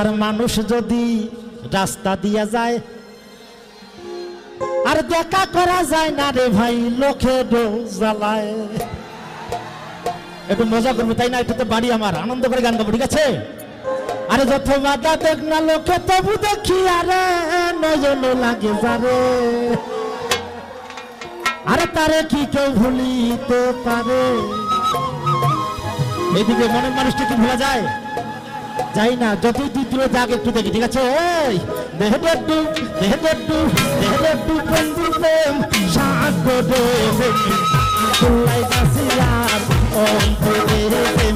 আর মানুষ যদি রাস্তা দিয়া যায় আর দেখা করা যায় না রে ভাই লোকে জ্বালায় একটু মজা করবো তাই না একটু তো বাড়ি আমার আনন্দ করে গান গাবো ঠিক আছে আরে যত বাধা দেখ না লোকে তবু দেখি আরে নজল লাগে যারে আরে তারে কি কেউ ভুলিতে পারে এইদিকে মনের মানুষটা কি ভোলা যায় যাই না যতই তুই তুলে যাক একটু দেখি ঠিক আছে এই দেহে একটু বন্ধু প্রেম সাগো দে তুলাই গাছিলাম অন্তরে প্রেম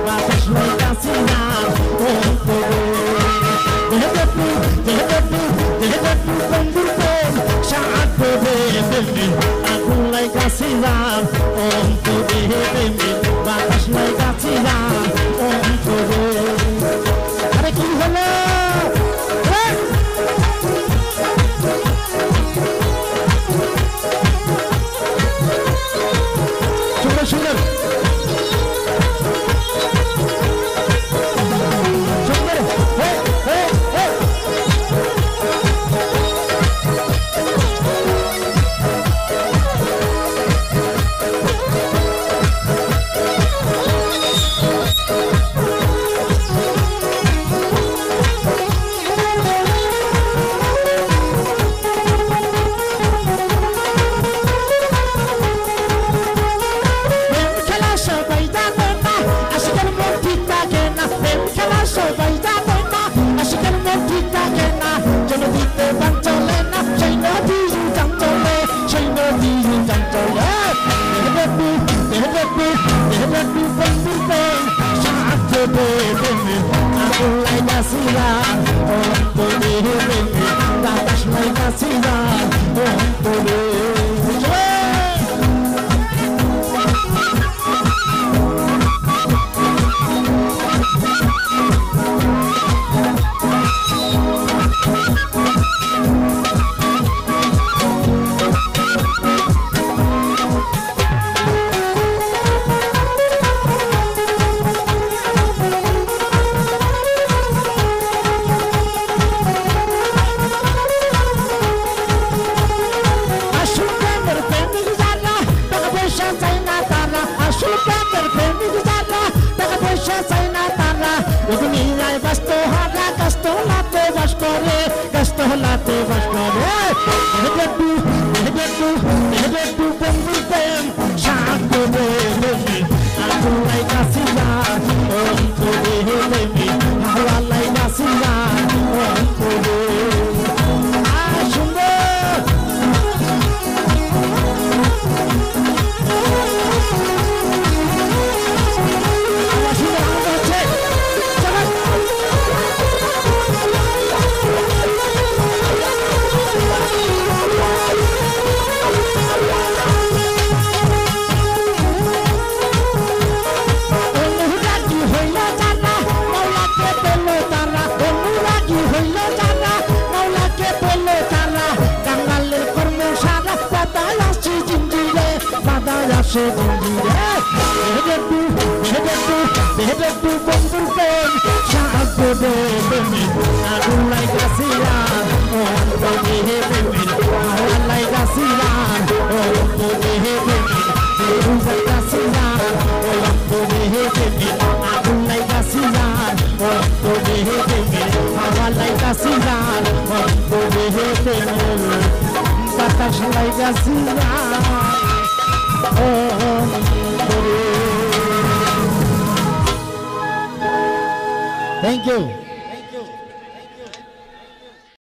বাতাস লাই গাছিলাম অন্তরে দেহে একটু বন্ধু প্রেম সাগো দে প্রেম তুলাই গাছিলাম অন্তরে প্রেম বাতাস লাই গাছিলাম অন্তরে আরে কি হলো সুন্দর সুন্দর Thank you.